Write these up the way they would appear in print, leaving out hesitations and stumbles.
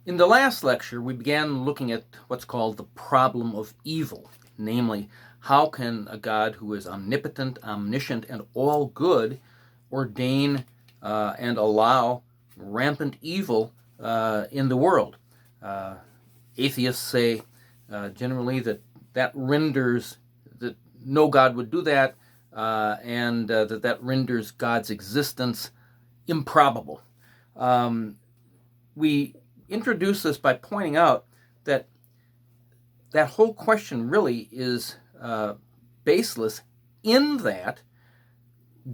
In the last lecture, we began looking at what's called the problem of evil, namely, how can a God who is omnipotent, omniscient, and all good ordain and allow rampant evil in the world? Atheists say generally that renders, that no God would do that, and that renders God's existence improbable. We introduce this by pointing out that that whole question really is baseless, in that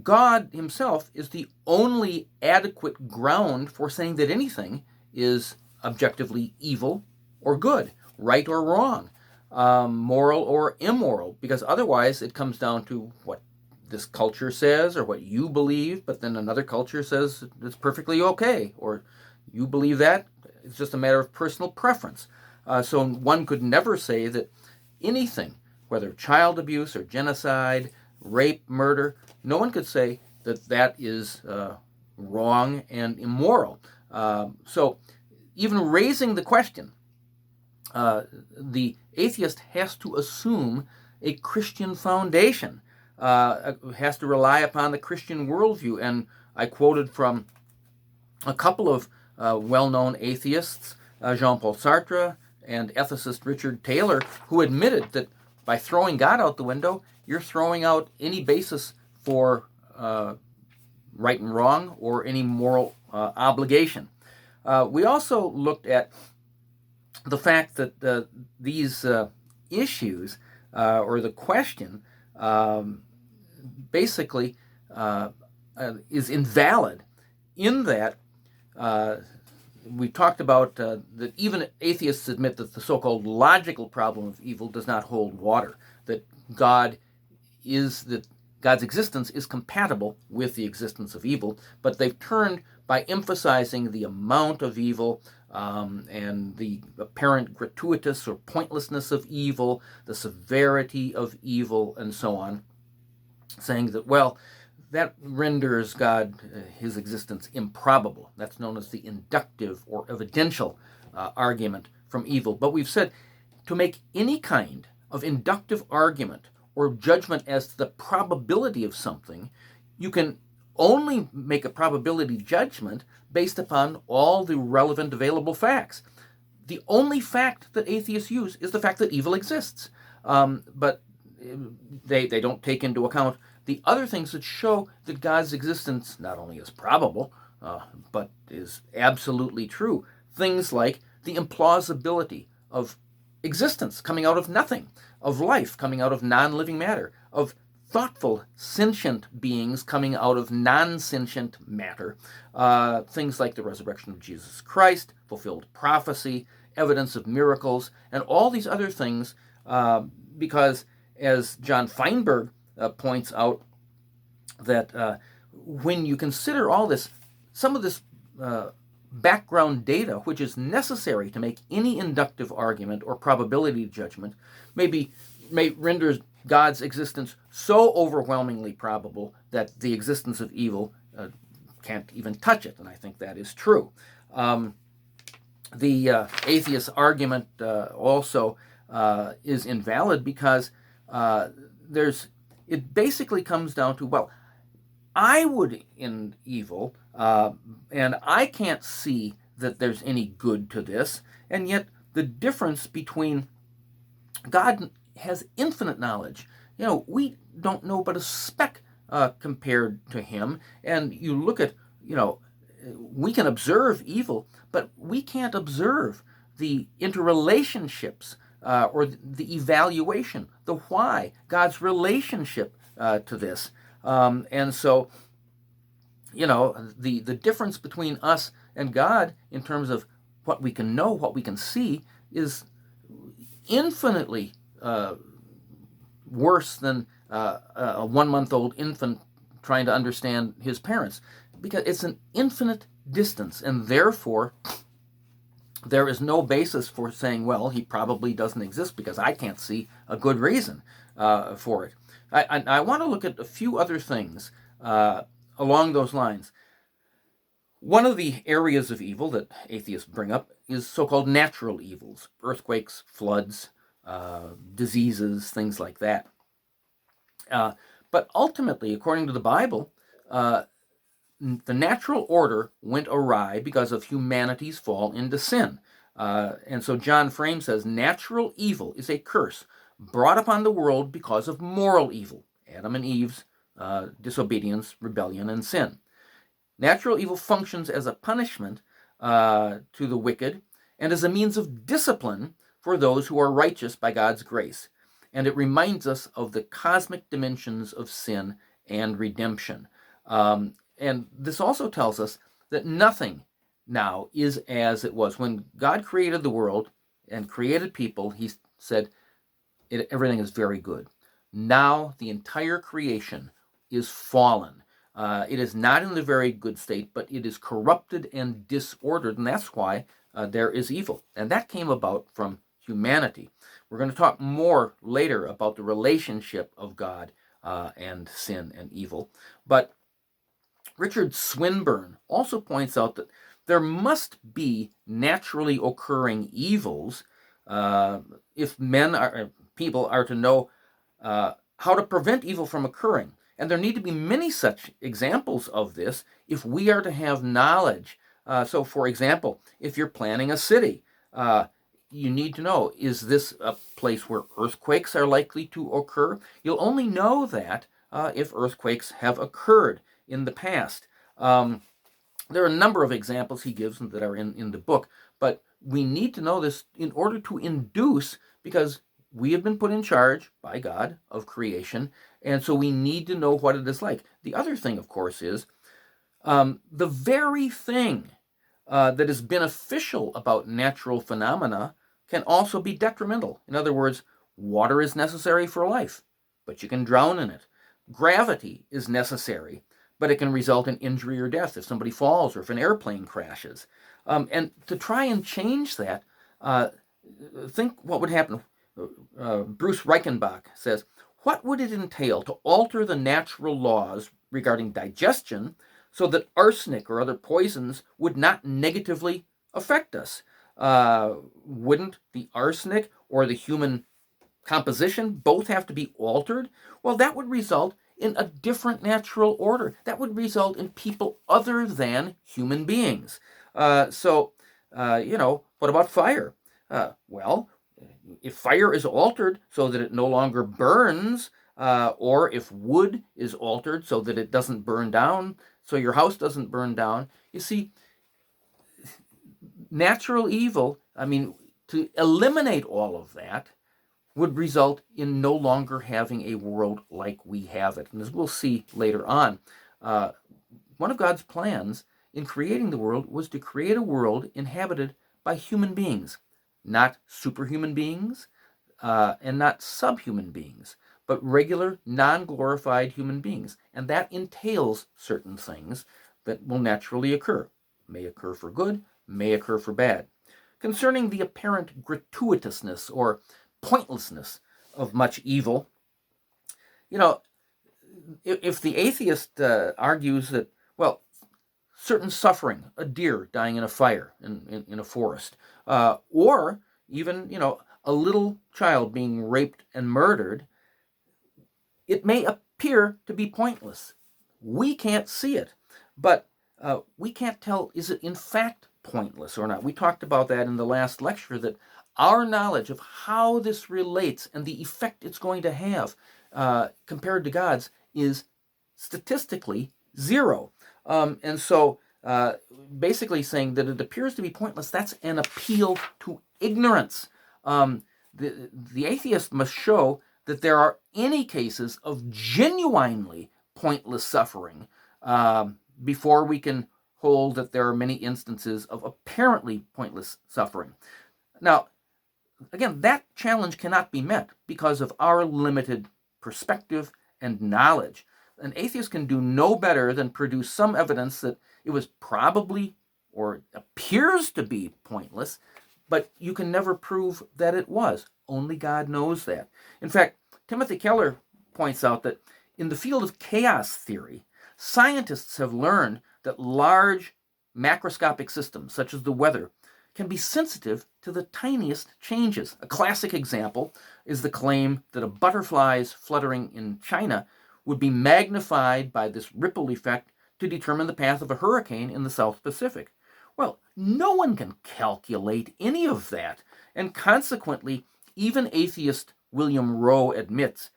God himself is the only adequate ground for saying that anything is objectively evil or good, right or wrong, moral or immoral, because otherwise it comes down to what this culture says or what you believe, but then another culture says it's perfectly okay, or you believe that, it's just a matter of personal preference. So one could never say that anything, whether child abuse or genocide, rape, murder, no one could say that that is wrong and immoral. So even raising the question, the atheist has to assume a Christian foundation, has to rely upon the Christian worldview. And I quoted from a couple of well-known atheists, Jean-Paul Sartre and ethicist Richard Taylor, who admitted that by throwing God out the window, you're throwing out any basis for right and wrong or any moral obligation. We also looked at the fact that these issues, or the question, basically is invalid, in that we talked about that even atheists admit that the so-called logical problem of evil does not hold water, that God's existence is compatible with the existence of evil, but they've turned, by emphasizing the amount of evil and the apparent gratuitous or pointlessness of evil, the severity of evil, and so on, saying that, well, that renders God, his existence, improbable. That's known as the inductive or evidential argument from evil. But we've said to make any kind of inductive argument or judgment as to the probability of something, you can only make a probability judgment based upon all the relevant available facts. The only fact that atheists use is the fact that evil exists. But they don't take into account the other things that show that God's existence not only is probable, but is absolutely true. Things like the implausibility of existence coming out of nothing, of life coming out of non-living matter, of thoughtful, sentient beings coming out of non-sentient matter. Things like the resurrection of Jesus Christ, fulfilled prophecy, evidence of miracles, and all these other things, because, as John Feinberg points out, that when you consider all this, some of this background data, which is necessary to make any inductive argument or probability judgment, may render God's existence so overwhelmingly probable that the existence of evil can't even touch it, and I think that is true. The atheist argument also is invalid because it basically comes down to, well, I would end evil, and I can't see that there's any good to this, and yet the difference between God has infinite knowledge. We don't know but a speck compared to him, and you look at, we can observe evil, but we can't observe the interrelationships or the evaluation, the why, God's relationship to this. And so, the difference between us and God in terms of what we can know, what we can see, is infinitely worse than a 1-month-old infant trying to understand his parents, because it's an infinite distance, and therefore there is no basis for saying, well, he probably doesn't exist because I can't see a good reason for it. I want to look at a few other things along those lines. One of the areas of evil that atheists bring up is so-called natural evils, earthquakes, floods, diseases, things like that. But ultimately, according to the Bible, the natural order went awry because of humanity's fall into sin. And so John Frame says, natural evil is a curse brought upon the world because of moral evil, Adam and Eve's disobedience, rebellion, and sin. Natural evil functions as a punishment to the wicked and as a means of discipline for those who are righteous by God's grace. And it reminds us of the cosmic dimensions of sin and redemption. And this also tells us that nothing now is as it was. When God created the world and created people, he said, everything is very good. Now the entire creation is fallen. It is not in the very good state, but it is corrupted and disordered, and that's why there is evil. And that came about from humanity. We're going to talk more later about the relationship of God and sin and evil. But Richard Swinburne also points out that there must be naturally occurring evils if people are to know how to prevent evil from occurring. And there need to be many such examples of this if we are to have knowledge. So, for example, if you're planning a city, you need to know, is this a place where earthquakes are likely to occur? You'll only know that if earthquakes have occurred in the past. There are a number of examples he gives that are in the book, but we need to know this in order to induce, because we have been put in charge by God of creation, and so we need to know what it is like. The other thing, of course, is the very thing that is beneficial about natural phenomena can also be detrimental. In other words, water is necessary for life, but you can drown in it. Gravity is necessary, but it can result in injury or death if somebody falls or if an airplane crashes. And to try and change that, think what would happen. Bruce Reichenbach says, what would it entail to alter the natural laws regarding digestion so that arsenic or other poisons would not negatively affect us? Wouldn't the arsenic or the human composition both have to be altered? Well, that would result in a different natural order. That would result in people other than human beings. What about fire? Well, if fire is altered so that it no longer burns, or if wood is altered so that it doesn't burn down, so your house doesn't burn down, you see, natural evil, to eliminate all of that would result in no longer having a world like we have it. And as we'll see later on, one of God's plans in creating the world was to create a world inhabited by human beings, not superhuman beings and not subhuman beings, but regular, non-glorified human beings. And that entails certain things that will naturally occur. May occur for good, may occur for bad. Concerning the apparent gratuitousness or pointlessness of much evil, if the atheist argues that, well, certain suffering, a deer dying in a fire in a forest, or even, a little child being raped and murdered, it may appear to be pointless. We can't see it, but we can't tell, is it in fact pointless or not? We talked about that in the last lecture, that our knowledge of how this relates and the effect it's going to have compared to God's is statistically zero. And so basically saying that it appears to be pointless, that's an appeal to ignorance. The atheist must show that there are any cases of genuinely pointless suffering before we can hold that there are many instances of apparently pointless suffering. Now, again, that challenge cannot be met because of our limited perspective and knowledge. An atheist can do no better than produce some evidence that it was probably or appears to be pointless, but you can never prove that it was. Only God knows that. In fact, Timothy Keller points out that in the field of chaos theory, scientists have learned that large macroscopic systems, such as the weather, can be sensitive to the tiniest changes. A classic example is the claim that a butterfly's fluttering in China would be magnified by this ripple effect to determine the path of a hurricane in the South Pacific. Well, no one can calculate any of that, and consequently, even atheist William Rowe admits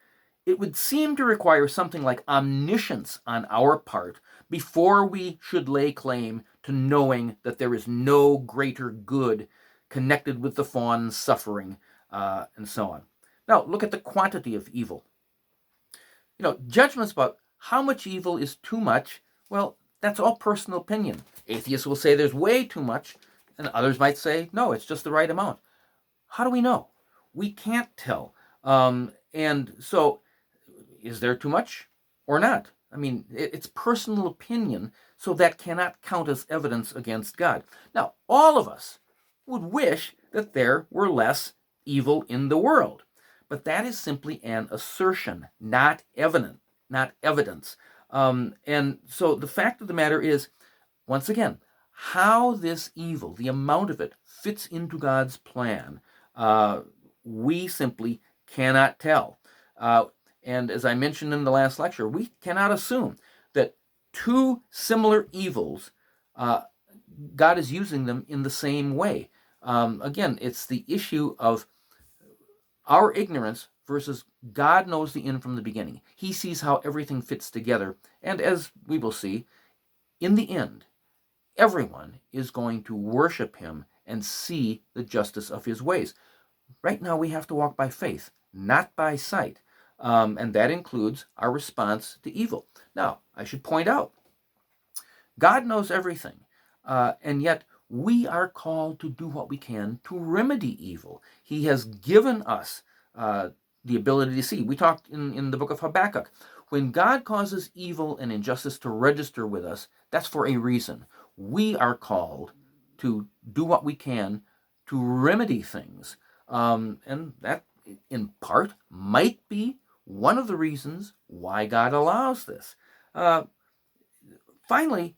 it would seem to require something like omniscience on our part before we should lay claim to knowing that there is no greater good connected with the fawn's suffering, and so on. Now, look at the quantity of evil. Judgments about how much evil is too much, well, that's all personal opinion. Atheists will say there's way too much, and others might say, no, it's just the right amount. How do we know? We can't tell. And so, is there too much or not? I mean, it's personal opinion, so that cannot count as evidence against God. Now, all of us would wish that there were less evil in the world, but that is simply an assertion, not evidence. And so the fact of the matter is, once again, how this evil, the amount of it, fits into God's plan, we simply cannot tell. And as I mentioned in the last lecture, we cannot assume that two similar evils, God is using them in the same way. Again, it's the issue of our ignorance versus God knows the end from the beginning. He sees how everything fits together. And as we will see, in the end, everyone is going to worship him and see the justice of his ways. Right now, we have to walk by faith, not by sight. And that includes our response to evil. Now, I should point out, God knows everything, and yet we are called to do what we can to remedy evil. He has given us the ability to see. We talked in the book of Habakkuk. When God causes evil and injustice to register with us, that's for a reason. We are called to do what we can to remedy things. And that, in part, might be one of the reasons why God allows this. Finally,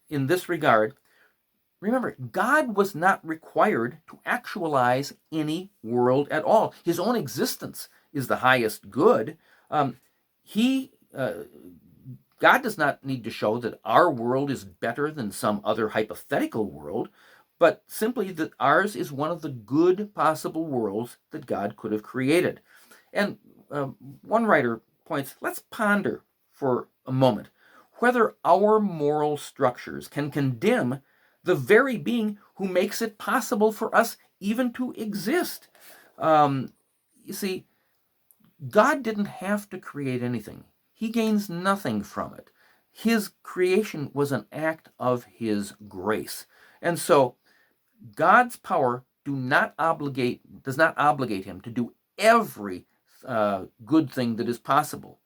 in this regard, remember, God was not required to actualize any world at all. His own existence is the highest good. God does not need to show that our world is better than some other hypothetical world, but simply that ours is one of the good possible worlds that God could have created. And one writer points, let's ponder for a moment whether our moral structures can condemn the very being who makes it possible for us even to exist. You see, God didn't have to create anything. He gains nothing from it. His creation was an act of his grace. And so God's power does not obligate him to do every good thing that is possible.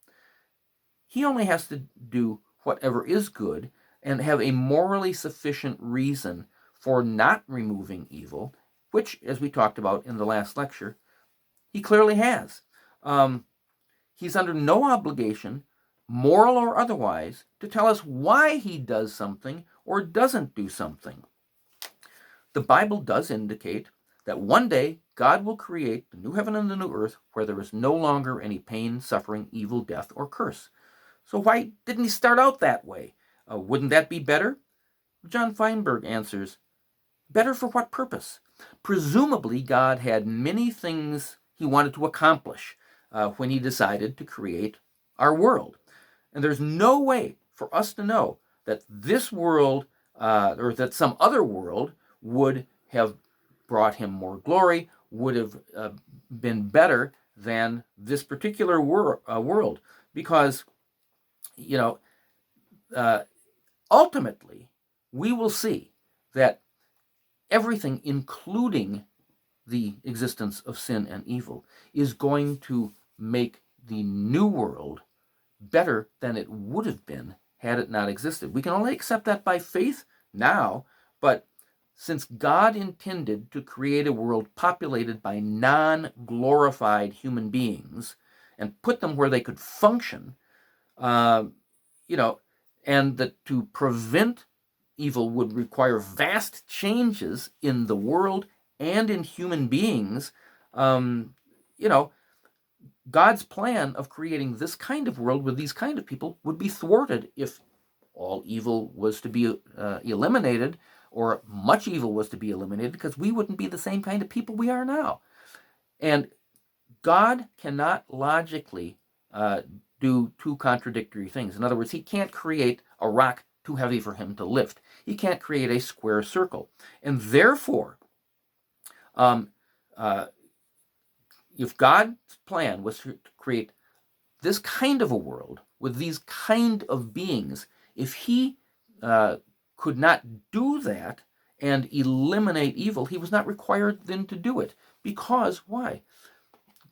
He only has to do whatever is good and have a morally sufficient reason for not removing evil, which, as we talked about in the last lecture, he clearly has. He's under no obligation, moral or otherwise, to tell us why he does something or doesn't do something. The Bible does indicate that one day God will create the new heaven and the new earth where there is no longer any pain, suffering, evil, death, or curse. So why didn't he start out that way? Wouldn't that be better? John Feinberg answers, better for what purpose? Presumably, God had many things he wanted to accomplish when he decided to create our world. And there's no way for us to know that this world or that some other world would have brought him more glory, would have been better than this particular world. Because, ultimately, we will see that everything, including the existence of sin and evil, is going to make the new world better than it would have been had it not existed. We can only accept that by faith now, but since God intended to create a world populated by non-glorified human beings and put them where they could function, and that to prevent evil would require vast changes in the world and in human beings, you know, God's plan of creating this kind of world with these kind of people would be thwarted if all evil was to be eliminated, or much evil was to be eliminated, because we wouldn't be the same kind of people we are now. And God cannot logically do two contradictory things. In other words, he can't create a rock too heavy for him to lift. He can't create a square circle. And therefore, if God's plan was to create this kind of a world with these kind of beings, if he could not do that and eliminate evil, he was not required then to do it. Because, why?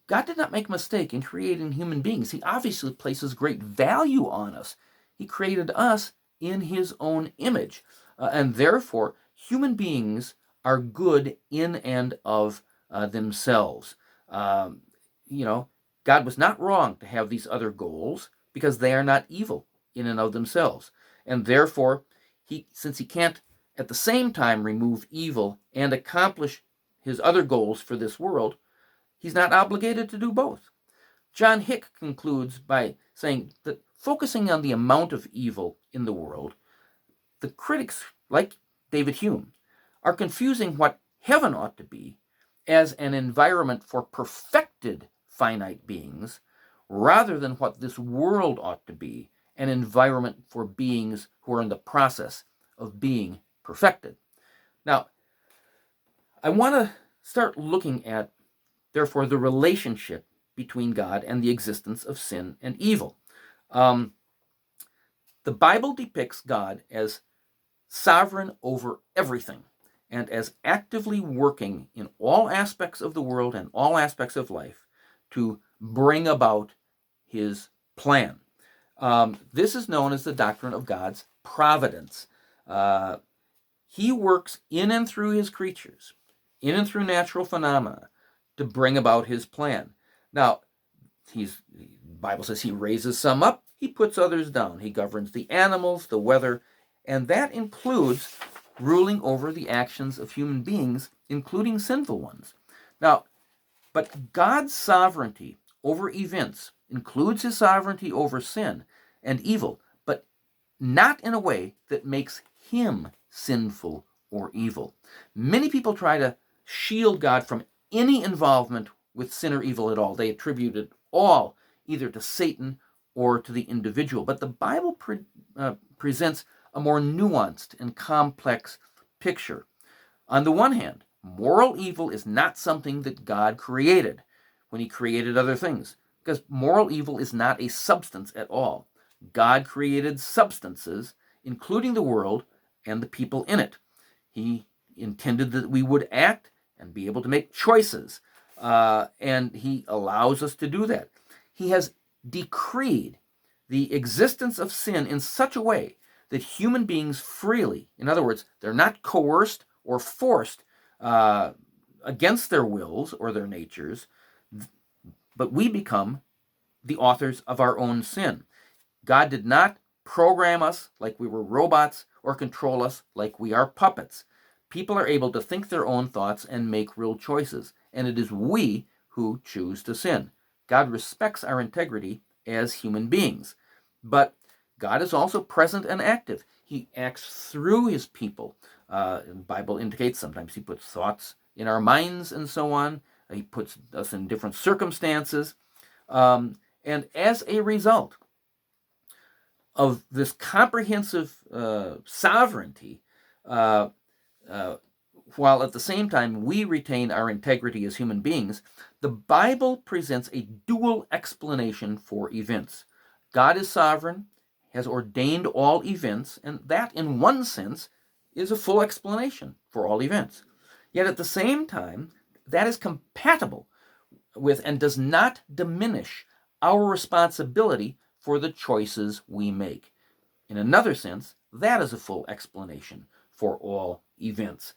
God did not make a mistake in creating human beings. He obviously places great value on us. He created us in his own image. And therefore, human beings are good in and of themselves. God was not wrong to have these other goals, because they are not evil in and of themselves. And therefore, since he can't at the same time remove evil and accomplish his other goals for this world, he's not obligated to do both. John Hick concludes by saying that focusing on the amount of evil in the world, the critics, like David Hume, are confusing what heaven ought to be as an environment for perfected finite beings, rather than what this world ought to be, an environment for beings who are in the process of being perfected. Now, I want to start looking at, therefore, the relationship between God and the existence of sin and evil. The Bible depicts God as sovereign over everything, and as actively working in all aspects of the world and all aspects of life to bring about his plan. This is known as the doctrine of God's providence. He works in and through his creatures, in and through natural phenomena, to bring about his plan. Now, the Bible says he raises some up, he puts others down. He governs the animals, the weather, and that includes ruling over the actions of human beings, including sinful ones. Now, but God's sovereignty over events includes his sovereignty over sin and evil, but not in a way that makes him sinful or evil. Many people try to shield God from any involvement with sin or evil at all. They attribute it all either to Satan or to the individual. But the Bible presents a more nuanced and complex picture. On the one hand, moral evil is not something that God created when he created other things, because moral evil is not a substance at all. God created substances, including the world and the people in it. He intended that we would act and be able to make choices, and he allows us to do that. He has decreed the existence of sin in such a way that human beings freely, in other words, they're not coerced or forced against their wills or their natures, but we become the authors of our own sin. God did not program us like we were robots or control us like we are puppets. People are able to think their own thoughts and make real choices, and it is we who choose to sin. God respects our integrity as human beings, but God is also present and active. He acts through his people. The Bible indicates sometimes he puts thoughts in our minds and so on. He puts us in different circumstances. And as a result of this comprehensive sovereignty, while at the same time we retain our integrity as human beings, the Bible presents a dual explanation for events. God is sovereign, has ordained all events, and that, in one sense, is a full explanation for all events. Yet at the same time, that is compatible with and does not diminish our responsibility for the choices we make. In another sense, that is a full explanation for all events.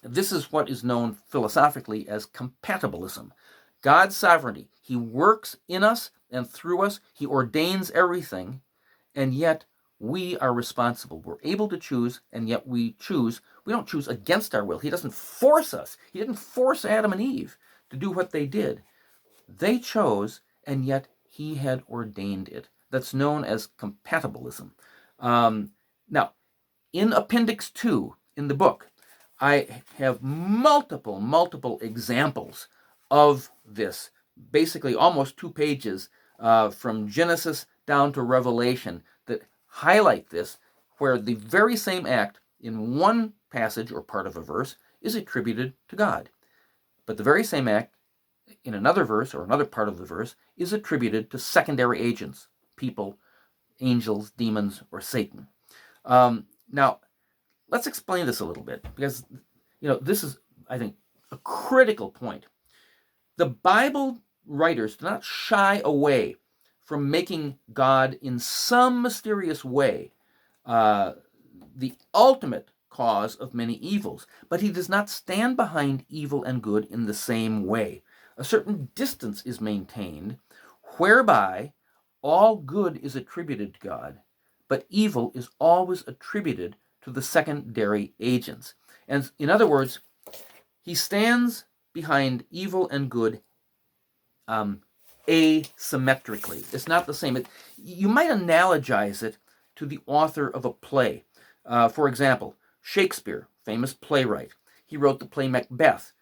This is what is known philosophically as compatibilism. God's sovereignty. He works in us and through us. He ordains everything, and yet we are responsible. We're able to choose, and yet we choose. We don't choose against our will. He doesn't force us. He didn't force Adam and Eve to do what they did. They chose, and yet he had ordained it. That's known as compatibilism. Now, in Appendix 2 in the book, I have multiple examples of this, basically almost 2 pages from Genesis down to Revelation that highlight this, where the very same act in one passage or part of a verse is attributed to God. But the very same act in another verse or another part of the verse is attributed to secondary agents, people, angels, demons, or Satan. Now, let's explain this a little bit, because this is, I think, a critical point. The Bible writers do not shy away from making God in some mysterious way the ultimate cause of many evils, but he does not stand behind evil and good in the same way. A certain distance is maintained whereby all good is attributed to God, but evil is always attributed to the secondary agents. And in other words, he stands behind evil and good asymmetrically. It's not the same. You might analogize it to the author of a play. For example, Shakespeare, famous playwright, he wrote the play Macbeth.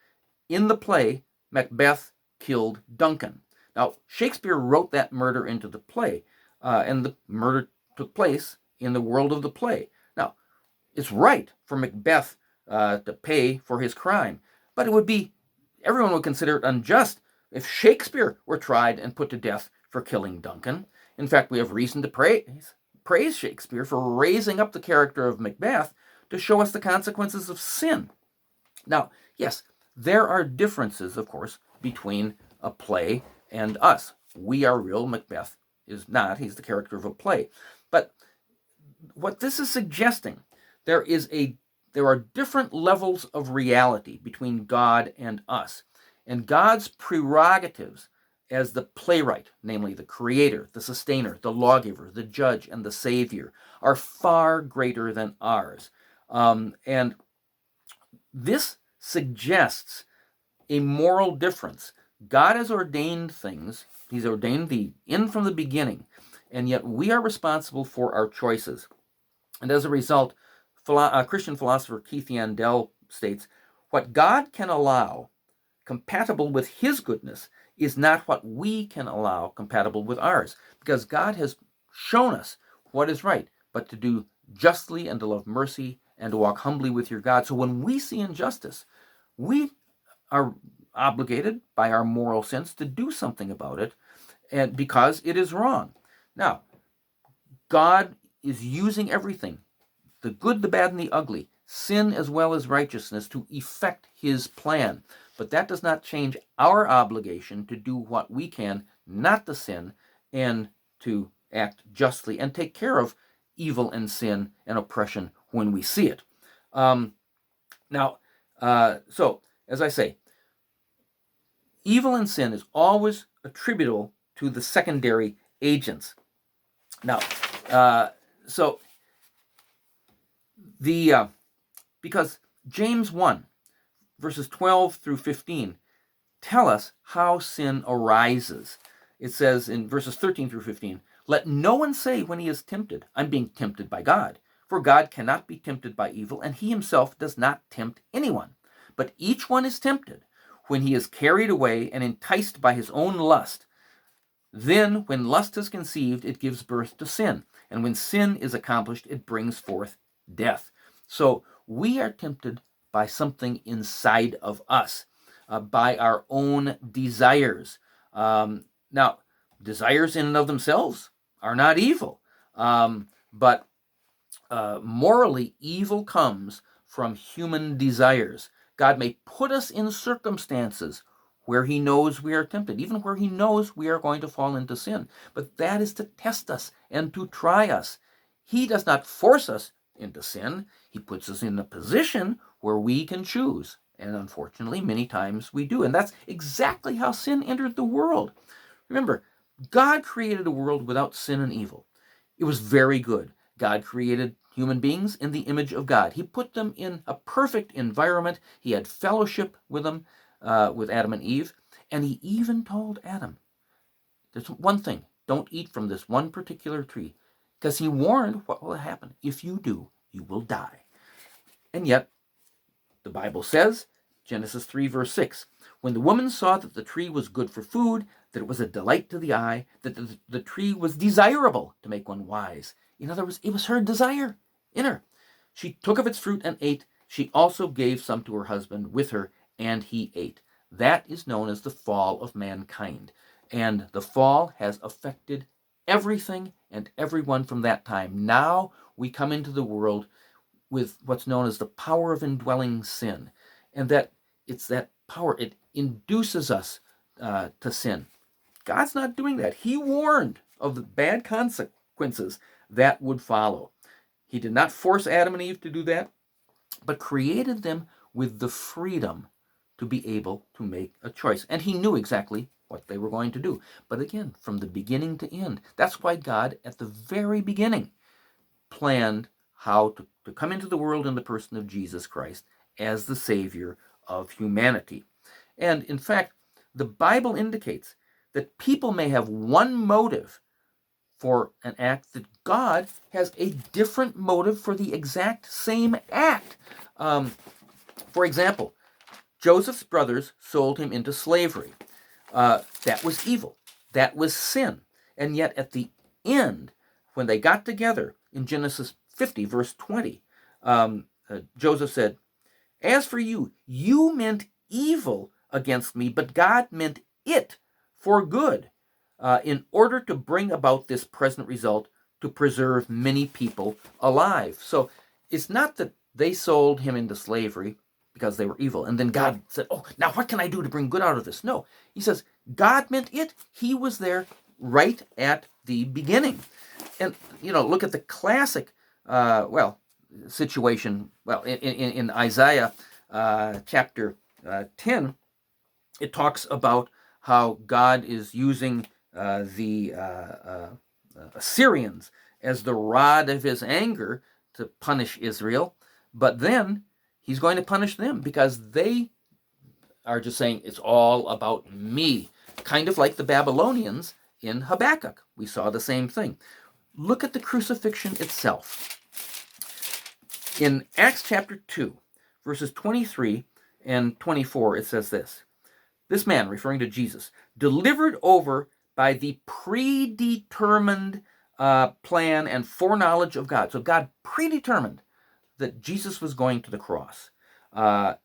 In the play, Macbeth killed Duncan. Now, Shakespeare wrote that murder into the play, and the murder took place in the world of the play. Now, it's right for Macbeth to pay for his crime, but everyone would consider it unjust if Shakespeare were tried and put to death for killing Duncan. In fact, we have reason to praise Shakespeare for raising up the character of Macbeth to show us the consequences of sin. Now, yes, there are differences, of course, between a play and us. We are real, Macbeth is not. He's the character of a play. But what this is suggesting, there are different levels of reality between God and us. And God's prerogatives as the playwright, namely the creator, the sustainer, the lawgiver, the judge, and the savior, are far greater than ours. And this suggests a moral difference. God has ordained things. He's ordained the end from the beginning, and yet we are responsible for our choices. And as a result, Christian philosopher Keith Yandel states, what God can allow compatible with his goodness is not what we can allow compatible with ours, because God has shown us what is right, but to do justly and to love mercy and to walk humbly with your God. So when we see injustice, we are obligated by our moral sense to do something about it, and because it is wrong. Now, God is using everything, the good, the bad, and the ugly, sin as well as righteousness, to effect his plan. But that does not change our obligation to do what we can not to sin and to act justly and take care of evil and sin and oppression when we see it. So, as I say, evil and sin is always attributable to the secondary agents. Now, because James 1, verses 12 through 15, tell us how sin arises. It says in verses 13 through 15, let no one say when he is tempted, I'm being tempted by God. For God cannot be tempted by evil, and he himself does not tempt anyone. But each one is tempted when he is carried away and enticed by his own lust. Then, when lust is conceived, it gives birth to sin. And when sin is accomplished, it brings forth death. So we are tempted by something inside of us, by our own desires. Now, desires in and of themselves are not evil, but morally, evil comes from human desires. God may put us in circumstances where he knows we are tempted, even where he knows we are going to fall into sin. But that is to test us and to try us. He does not force us into sin. He puts us in a position where we can choose. And unfortunately, many times we do. And that's exactly how sin entered the world. Remember, God created a world without sin and evil. It was very good. God created human beings in the image of God. He put them in a perfect environment. He had fellowship with them, with Adam and Eve. And he even told Adam, there's one thing, don't eat from this one particular tree. Because he warned what will happen. If you do, you will die. And yet, the Bible says, Genesis 3, verse 6, when the woman saw that the tree was good for food, that it was a delight to the eye, that the tree was desirable to make one wise. In other words, it was her desire in her. She took of its fruit and ate. She also gave some to her husband with her, and he ate. That is known as the fall of mankind. And the fall has affected everything and everyone from that time. Now we come into the world with what's known as the power of indwelling sin. And that it's that power, it induces us to sin. God's not doing that. He warned of the bad consequences that would follow. He did not force Adam and Eve to do that, but created them with the freedom to be able to make a choice. And he knew exactly what they were going to do. But again, from the beginning to end, that's why God, at the very beginning, planned how to come into the world in the person of Jesus Christ as the Savior of humanity. And in fact, the Bible indicates that people may have one motive for an act, that God has a different motive for the exact same act. For example, Joseph's brothers sold him into slavery. That was evil. That was sin. And yet at the end, when they got together in Genesis 50, verse 20, Joseph said, as for you, you meant evil against me, but God meant it for good, in order to bring about this present result, to preserve many people alive. So it's not that they sold him into slavery because they were evil, and then God said, oh, now what can I do to bring good out of this? No, he says, God meant it. He was there right at the beginning. And, look at the classic, situation, in Isaiah chapter 10, it talks about how God is using the Assyrians as the rod of his anger to punish Israel, but then he's going to punish them because they are just saying it's all about me, kind of like the Babylonians in Habakkuk. We saw the same thing. Look at the crucifixion itself. In Acts chapter 2, verses 23 and 24, it says this. This man, referring to Jesus, delivered over by the predetermined plan and foreknowledge of God. So God predetermined that Jesus was going to the cross. But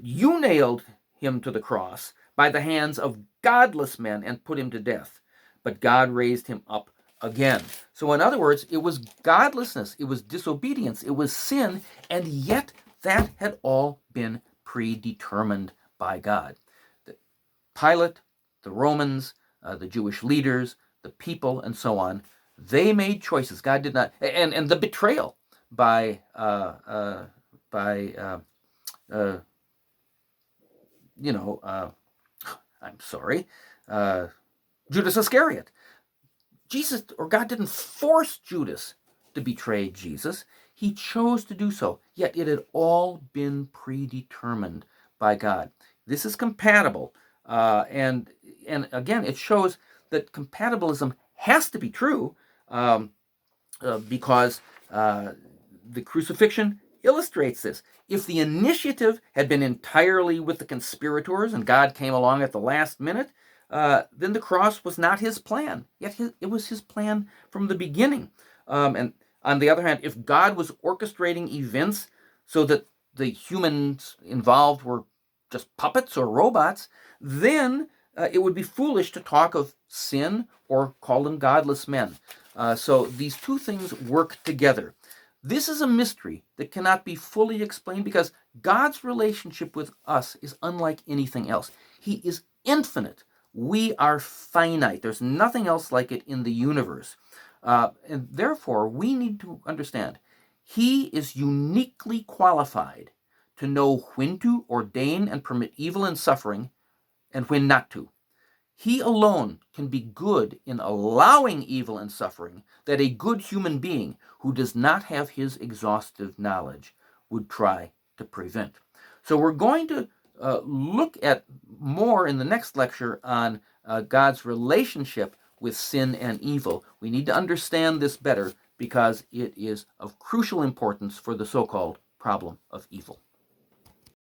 you nailed him to the cross by the hands of godless men and put him to death. But God raised him up again. So in other words, it was godlessness, it was disobedience, it was sin, and yet that had all been predetermined by God. Pilate, the Romans, the Jewish leaders, the people, and so on, they made choices. God did not, and the betrayal by Judas Iscariot. Jesus, or God, didn't force Judas to betray Jesus. He chose to do so, yet it had all been predetermined by God. This is compatible, and again, it shows that compatibilism has to be true, because the crucifixion illustrates this. If the initiative had been entirely with the conspirators and God came along at the last minute, then the cross was not his plan. Yet it was his plan from the beginning. And on the other hand, if God was orchestrating events so that the humans involved were just puppets or robots, then it would be foolish to talk of sin or call them godless men. So these two things work together. This is a mystery that cannot be fully explained because God's relationship with us is unlike anything else. He is infinite. We are finite. There's nothing else like it in the universe. And therefore, we need to understand he is uniquely qualified to know when to ordain and permit evil and suffering and when not to. He alone can be good in allowing evil and suffering that a good human being who does not have his exhaustive knowledge would try to prevent. So we're going to look at more in the next lecture on God's relationship with sin and evil. We need to understand this better because it is of crucial importance for the so-called problem of evil.